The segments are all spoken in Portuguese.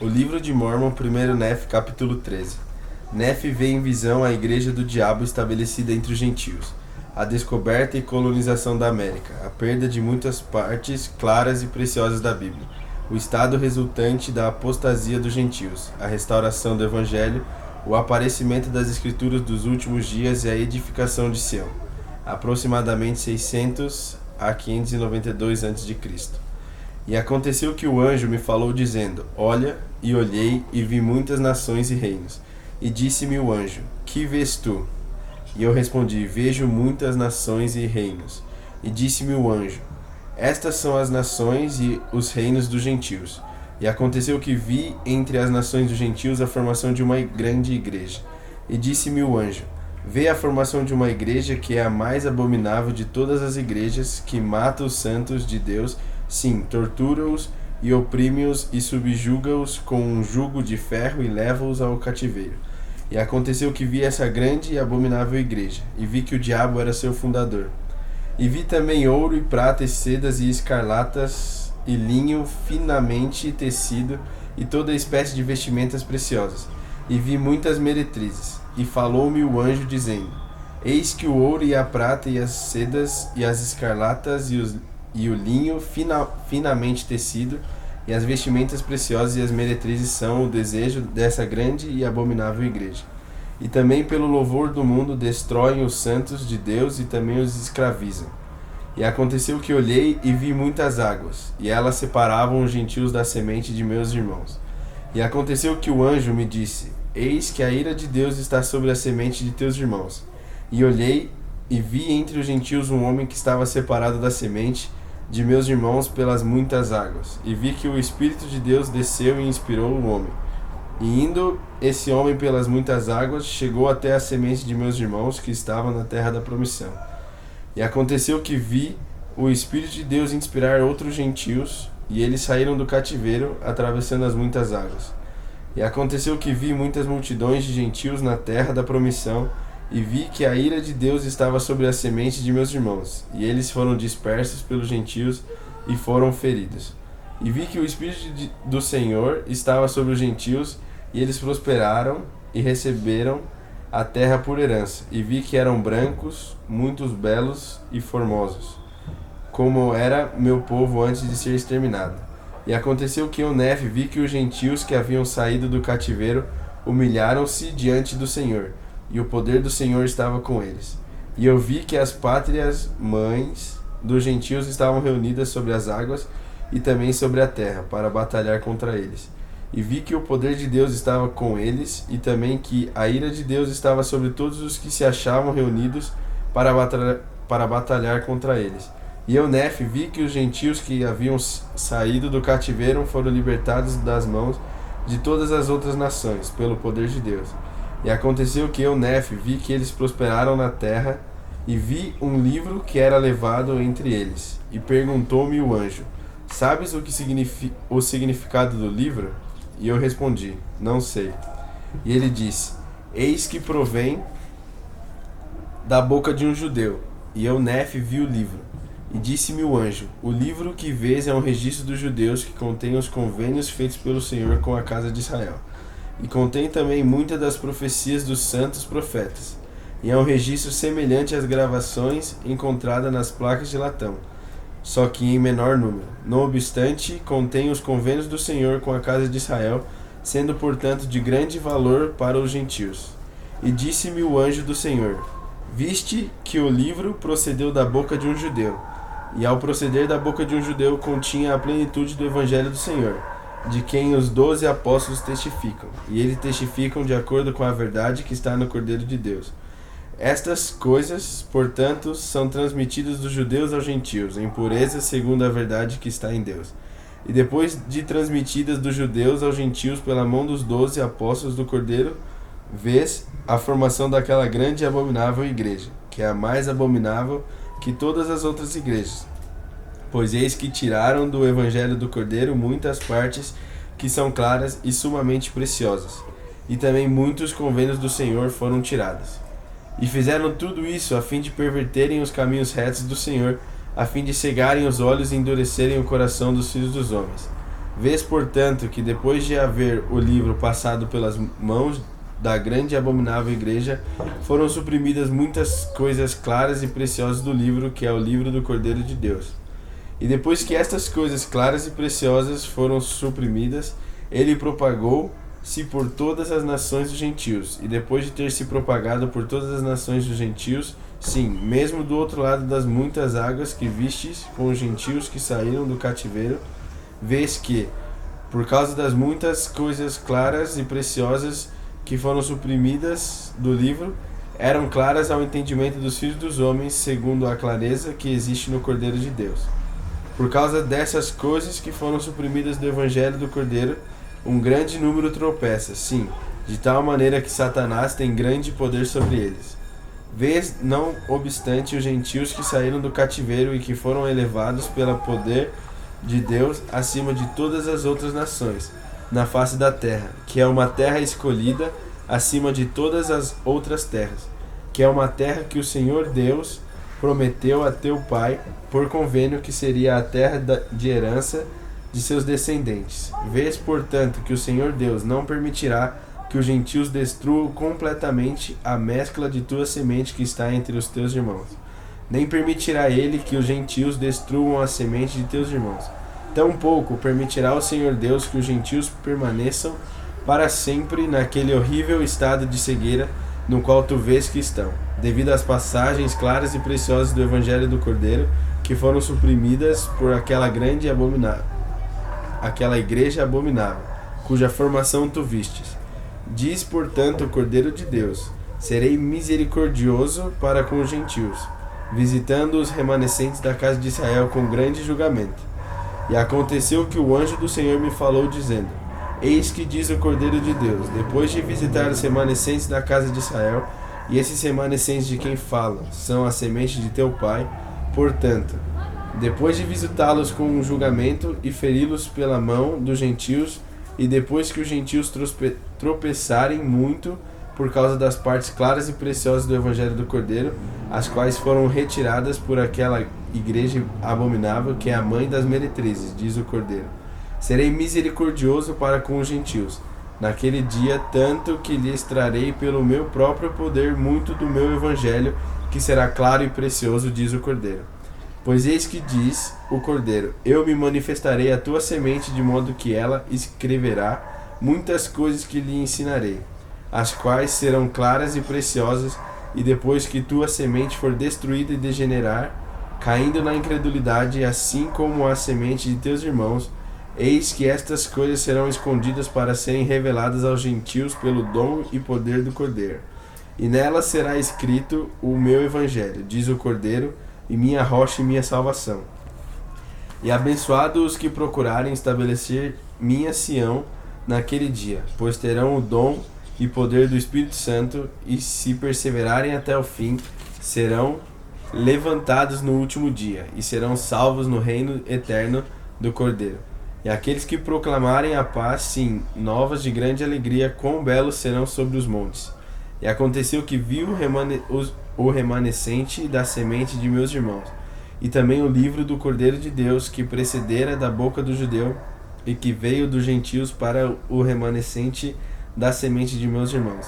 O livro de Mórmon, 1 Nef, capítulo 13. Nef vê em visão a igreja do diabo estabelecida entre os gentios, a descoberta e colonização da América, a perda de muitas partes claras e preciosas da Bíblia, o estado resultante da apostasia dos gentios, a restauração do Evangelho, o aparecimento das Escrituras dos últimos dias e a edificação de Sião, aproximadamente 600 a 592 a.C. E aconteceu que o anjo me falou dizendo: Olha, e olhei, e vi muitas nações e reinos. E disse-me o anjo: Que vês tu? E eu respondi: Vejo muitas nações e reinos. E disse-me o anjo: Estas são as nações e os reinos dos gentios. E aconteceu que vi entre as nações dos gentios a formação de uma grande igreja. E disse-me o anjo: Vê a formação de uma igreja que é a mais abominável de todas as igrejas, que mata os santos de Deus, sim, tortura-os e oprime-os e subjuga-os com um jugo de ferro e leva-os ao cativeiro. E aconteceu que vi essa grande e abominável igreja, e vi que o diabo era seu fundador. E vi também ouro e prata e sedas e escarlatas e linho finamente tecido e toda espécie de vestimentas preciosas. E vi muitas meretrizes. E falou-me o anjo dizendo: Eis que o ouro e a prata e as sedas e as escarlatas e o linho finamente tecido e as vestimentas preciosas e as meretrizes são o desejo dessa grande e abominável igreja. E também pelo louvor do mundo destroem os santos de Deus e também os escravizam. E aconteceu que olhei e vi muitas águas, e elas separavam os gentios da semente de meus irmãos. E aconteceu que o anjo me disse: Eis que a ira de Deus está sobre a semente de teus irmãos. E olhei e vi entre os gentios um homem que estava separado da semente de meus irmãos pelas muitas águas. E vi que o Espírito de Deus desceu e inspirou o homem. E indo esse homem pelas muitas águas, chegou até a semente de meus irmãos que estavam na terra da promissão. E aconteceu que vi o Espírito de Deus inspirar outros gentios, e eles saíram do cativeiro, atravessando as muitas águas. E aconteceu que vi muitas multidões de gentios na terra da promissão, e vi que a ira de Deus estava sobre a semente de meus irmãos, e eles foram dispersos pelos gentios e foram feridos. E vi que o Espírito do Senhor estava sobre os gentios, e eles prosperaram e receberam a terra por herança. E vi que eram brancos, muitos belos e formosos, como era meu povo antes de ser exterminado. E aconteceu que eu, Nef, vi que os gentios que haviam saído do cativeiro humilharam-se diante do Senhor, e o poder do Senhor estava com eles. E eu vi que as pátrias mães dos gentios estavam reunidas sobre as águas e também sobre a terra, para batalhar contra eles. E vi que o poder de Deus estava com eles, e também que a ira de Deus estava sobre todos os que se achavam reunidos para batalhar contra eles. E eu, Nef, vi que os gentios que haviam saído do cativeiro foram libertados das mãos de todas as outras nações, pelo poder de Deus. E aconteceu que eu, Nef, vi que eles prosperaram na terra, e vi um livro que era levado entre eles. E perguntou-me o anjo: Sabes o significado do livro? E eu respondi: Não sei. E ele disse: Eis que provém da boca de um judeu. E eu, Nef, vi o livro. E disse-me o anjo: O livro que vês é um registro dos judeus que contém os convênios feitos pelo Senhor com a casa de Israel. E contém também muitas das profecias dos santos profetas. E é um registro semelhante às gravações encontradas nas placas de latão, só que em menor número. Não obstante, contém os convênios do Senhor com a casa de Israel, sendo portanto de grande valor para os gentios. E disse-me o anjo do Senhor: Viste que o livro procedeu da boca de um judeu, e ao proceder da boca de um judeu continha a plenitude do Evangelho do Senhor, de quem os 12 apóstolos testificam, e eles testificam de acordo com a verdade que está no Cordeiro de Deus. Estas coisas, portanto, são transmitidas dos judeus aos gentios, em pureza segundo a verdade que está em Deus. E depois de transmitidas dos judeus aos gentios pela mão dos 12 apóstolos do Cordeiro, vês a formação daquela grande e abominável igreja, que é a mais abominável que todas as outras igrejas. Pois eis que tiraram do Evangelho do Cordeiro muitas partes que são claras e sumamente preciosas, e também muitos convênios do Senhor foram tirados. E fizeram tudo isso a fim de perverterem os caminhos retos do Senhor, a fim de cegarem os olhos e endurecerem o coração dos filhos dos homens, Vês, portanto, que depois de haver o livro passado pelas mãos da grande e abominável igreja, foram suprimidas muitas coisas claras e preciosas do livro, que é o livro do Cordeiro de Deus. E depois que estas coisas claras e preciosas foram suprimidas, ele propagou-se por todas as nações dos gentios. E depois de ter se propagado por todas as nações dos gentios, sim, mesmo do outro lado das muitas águas que vistes com os gentios que saíram do cativeiro, vês que, por causa das muitas coisas claras e preciosas que foram suprimidas do livro, eram claras ao entendimento dos filhos dos homens, segundo a clareza que existe no Cordeiro de Deus. Por causa dessas coisas que foram suprimidas do Evangelho do Cordeiro, um grande número tropeça, sim, de tal maneira que Satanás tem grande poder sobre eles. Vês, não obstante, os gentios que saíram do cativeiro e que foram elevados pelo poder de Deus acima de todas as outras nações, na face da terra, que é uma terra escolhida acima de todas as outras terras, que é uma terra que o Senhor Deus prometeu a teu pai, por convênio que seria a terra de herança de seus descendentes. Vês, portanto, que o Senhor Deus não permitirá que os gentios destruam completamente a mescla de tua semente que está entre os teus irmãos. Nem permitirá ele que os gentios destruam a semente de teus irmãos. Tampouco permitirá o Senhor Deus que os gentios permaneçam para sempre naquele horrível estado de cegueira no qual tu vês que estão, devido às passagens claras e preciosas do Evangelho do Cordeiro, que foram suprimidas por aquela grande e abominável, aquela igreja abominável, cuja formação tu vistes. Diz, portanto, o Cordeiro de Deus: serei misericordioso para com os gentios, visitando os remanescentes da casa de Israel com grande julgamento. E aconteceu que o anjo do Senhor me falou, dizendo: eis que diz o Cordeiro de Deus, depois de visitar os remanescentes da casa de Israel, e esses remanescentes de quem fala são a semente de teu pai, portanto, depois de visitá-los com um julgamento e feri-los pela mão dos gentios, e depois que os gentios tropeçarem muito por causa das partes claras e preciosas do Evangelho do Cordeiro, as quais foram retiradas por aquela igreja abominável, que é a mãe das meretrizes, diz o Cordeiro, serei misericordioso para com os gentios, naquele dia, tanto que lhes trarei pelo meu próprio poder muito do meu Evangelho, que será claro e precioso, diz o Cordeiro. Pois eis que diz o Cordeiro: eu me manifestarei à tua semente, de modo que ela escreverá muitas coisas que lhe ensinarei, as quais serão claras e preciosas, e depois que tua semente for destruída e degenerar, caindo na incredulidade, assim como a semente de teus irmãos, eis que estas coisas serão escondidas para serem reveladas aos gentios pelo dom e poder do Cordeiro. E nela será escrito o meu Evangelho, diz o Cordeiro, e minha rocha e minha salvação. E abençoados os que procurarem estabelecer minha Sião naquele dia, pois terão o dom e poder do Espírito Santo, e se perseverarem até o fim, serão levantados no último dia, e serão salvos no reino eterno do Cordeiro. E aqueles que proclamarem a paz, sim, novas de grande alegria, quão belos serão sobre os montes. E aconteceu que vi o remanescente da semente de meus irmãos, e também o livro do Cordeiro de Deus, que precedera da boca do judeu, e que veio dos gentios para o remanescente da semente de meus irmãos.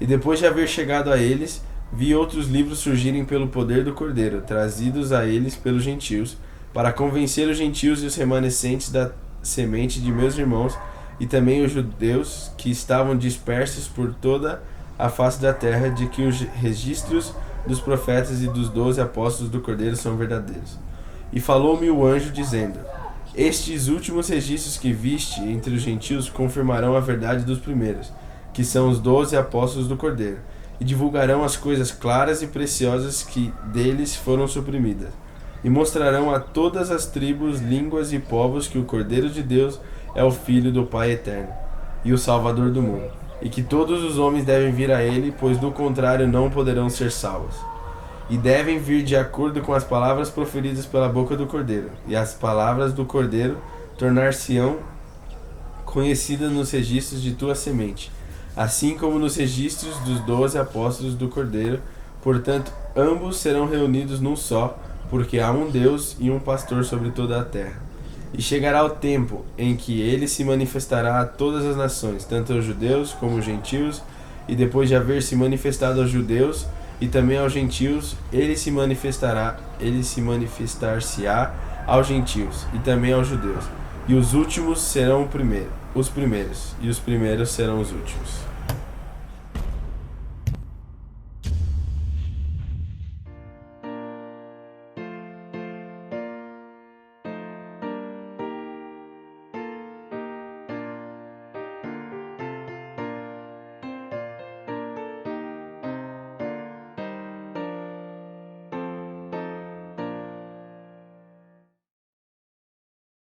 E depois de haver chegado a eles, vi outros livros surgirem pelo poder do Cordeiro, trazidos a eles pelos gentios, para convencer os gentios e os remanescentes da semente de meus irmãos, e também os judeus que estavam dispersos por toda a face da terra, de que os registros dos profetas e dos 12 apóstolos do Cordeiro são verdadeiros. E falou-me o anjo, dizendo: estes últimos registros que viste entre os gentios confirmarão a verdade dos primeiros, que são os 12 apóstolos do Cordeiro, e divulgarão as coisas claras e preciosas que deles foram suprimidas, e mostrarão a todas as tribos, línguas e povos que o Cordeiro de Deus é o Filho do Pai eterno, e o Salvador do mundo, e que todos os homens devem vir a ele, pois do contrário não poderão ser salvos. E devem vir de acordo com as palavras proferidas pela boca do Cordeiro, e as palavras do Cordeiro tornar-se-ão conhecidas nos registros de tua semente, assim como nos registros dos 12 apóstolos do Cordeiro. Portanto, ambos serão reunidos num só, porque há um Deus e um pastor sobre toda a terra. E chegará o tempo em que ele se manifestará a todas as nações, tanto aos judeus como aos gentios, e depois de haver se manifestado aos judeus e também aos gentios, ele se manifestar-se-á aos gentios e também aos judeus. E os últimos serão os primeiros, e os primeiros serão os últimos.